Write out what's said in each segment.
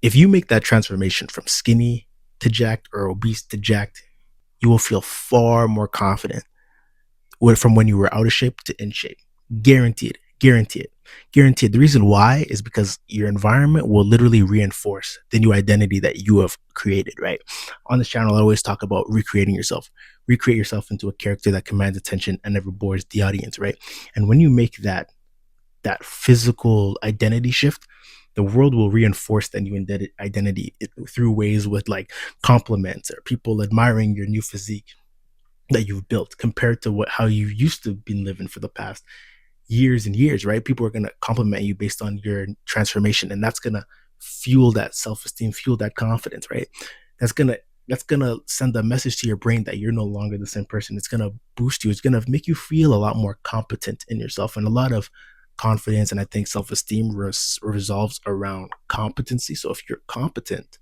If you make that transformation from skinny to jacked or obese to jacked, you will feel far more confident from when you were out of shape to in shape. Guaranteed. Guaranteed. Guaranteed. The reason why is because your environment will literally reinforce the new identity that you have created, right? On this channel, I always talk about recreating yourself. Recreate yourself into a character that commands attention and never bores the audience, right? And when you make that physical identity shift, the world will reinforce that new identity through ways with like compliments or people admiring your new physique that you've built compared to how you used to be living for the past years and years, right? People are going to compliment you based on your transformation, and that's going to fuel that self-esteem, fuel that confidence, right? That's going to send a message to your brain that you're no longer the same person. It's going to boost you. It's going to make you feel a lot more competent in yourself, and a lot of confidence and I think self-esteem resolves around competency. So if you're competent,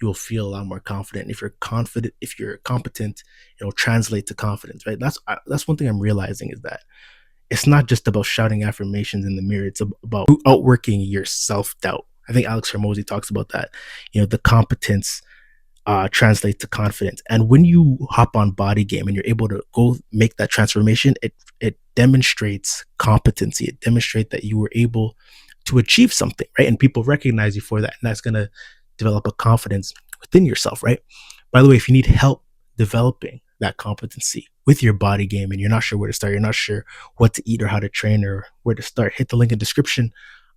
you'll feel a lot more confident. If you're competent, it'll translate to confidence, right? That's one thing I'm realizing is that it's not just about shouting affirmations in the mirror. It's about outworking your self-doubt. I think Alex Hormozy talks about that. The competence translate to confidence. And when you hop on Bodygame and you're able to go make that transformation, it demonstrates competency. It demonstrates that you were able to achieve something, right? And people recognize you for that, and that's going to develop a confidence within yourself, right? By the way, if you need help developing that competency with your body game and you're not sure where to start, you're not sure what to eat or how to train or where to start, hit the link in the description.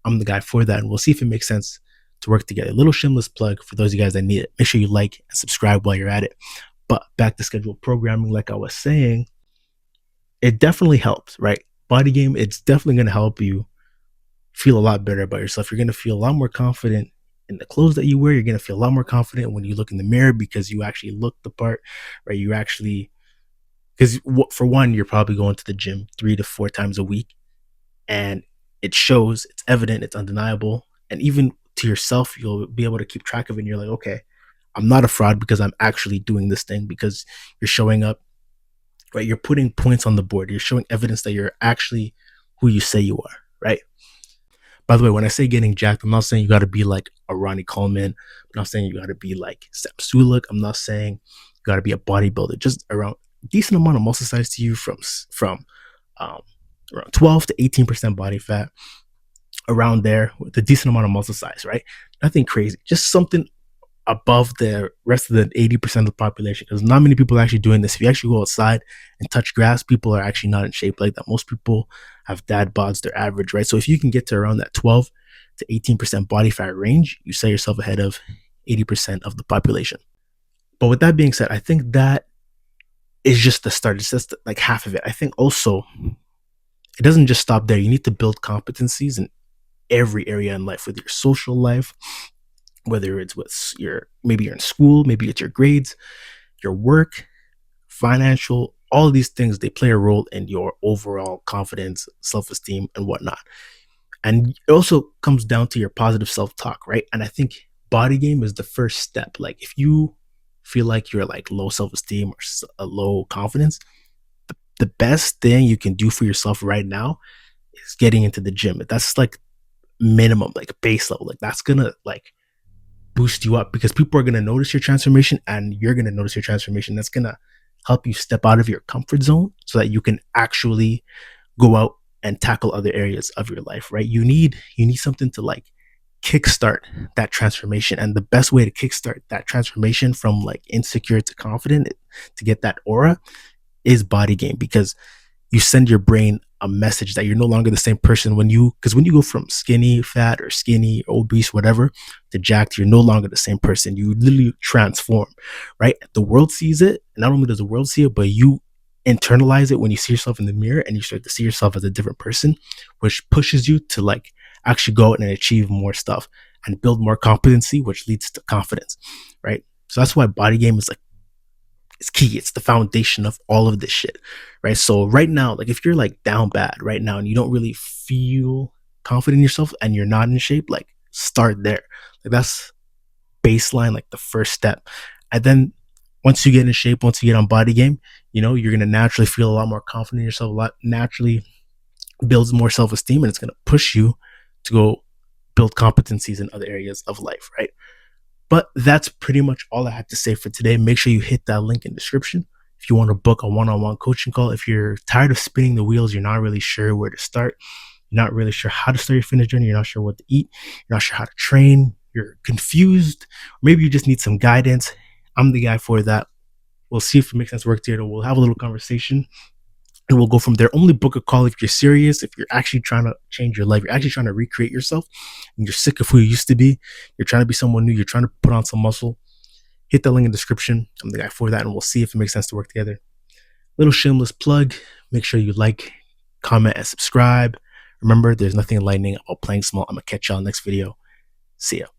I'm the guy for that, and we'll see if it makes sense to work together. A little shameless plug for those of you guys that need it. Make sure you like and subscribe while you're at it. But back to scheduled programming, like I was saying, it definitely helps, right? Bodygame, it's definitely going to help you feel a lot better about yourself. You're going to feel a lot more confident in the clothes that you wear. You're going to feel a lot more confident when you look in the mirror because you actually look the part, right? Because for one, you're probably going to the gym 3 to 4 times a week, and it shows, it's evident, it's undeniable. And even to yourself, you'll be able to keep track of it. And you're like, okay, I'm not a fraud because I'm actually doing this thing, because you're showing up, right? You're putting points on the board. You're showing evidence that you're actually who you say you are, right? By the way, when I say getting jacked, I'm not saying you got to be like a Ronnie Coleman. I'm not saying you got to be like Sam Sulek. I'm not saying you got to be a bodybuilder. Just around a decent amount of muscle size to you, from around 12 to 18% body fat, around there with a decent amount of muscle size, right? Nothing crazy, just something above the rest of the 80% of the population, because not many people are actually doing this. If you actually go outside and touch grass, people are actually not in shape like that. Most people have dad bods, they're average, right? So if you can get to around that 12 to 18% body fat range, you set yourself ahead of 80% of the population. But with that being said, I think that is just the start. It's just like half of it. I think also it doesn't just stop there. You need to build competencies in every area in life, with your social life, whether it's with maybe you're in school, maybe it's your grades, your work, financial, all of these things, they play a role in your overall confidence, self-esteem, and whatnot. And it also comes down to your positive self-talk, right? And I think Bodygame is the first step. Like if you feel like you're like low self-esteem or a low confidence, the best thing you can do for yourself right now is getting into the gym. That's like minimum, like base level. Like that's gonna like boost you up, because people are gonna notice your transformation and you're gonna notice your transformation. That's gonna help you step out of your comfort zone so that you can actually go out and tackle other areas of your life, right? You need something to like kickstart that transformation. And the best way to kickstart that transformation from like insecure to confident, to get that aura, is Bodygame, because you send your brain a message that you're no longer the same person because when you go from skinny fat or skinny obese whatever to jacked, you're no longer the same person. You literally transform, right? The world sees it. Not only does the world see it, but you internalize it when you see yourself in the mirror, and you start to see yourself as a different person, which pushes you to like actually go out and achieve more stuff and build more competency, which leads to confidence, right? So that's why Bodygame is like, it's key. It's the foundation of all of this shit, right? So right now, like if you're like down bad right now and you don't really feel confident in yourself and you're not in shape, like start there. Like that's baseline, like the first step. And then once you get in shape, once you get on Bodygame, you're going to naturally feel a lot more confident in yourself, a lot naturally builds more self-esteem, and it's going to push you to go build competencies in other areas of life, right? But that's pretty much all I had to say for today. Make sure you hit that link in the description if you want to book a one-on-one coaching call. If you're tired of spinning the wheels, you're not really sure where to start, you're not really sure how to start your fitness journey, you're not sure what to eat, you're not sure how to train, you're confused, maybe you just need some guidance, I'm the guy for that. We'll see if it makes sense to work together. We'll have a little conversation and we'll go from there. Only book a call if you're serious, if you're actually trying to change your life, you're actually trying to recreate yourself, and you're sick of who you used to be, you're trying to be someone new, you're trying to put on some muscle. Hit the link in the description. I'm the guy for that, and we'll see if it makes sense to work together. Little shameless plug. Make sure you like, comment, and subscribe. Remember, there's nothing enlightening about playing small. I'm going to catch y'all next video. See ya.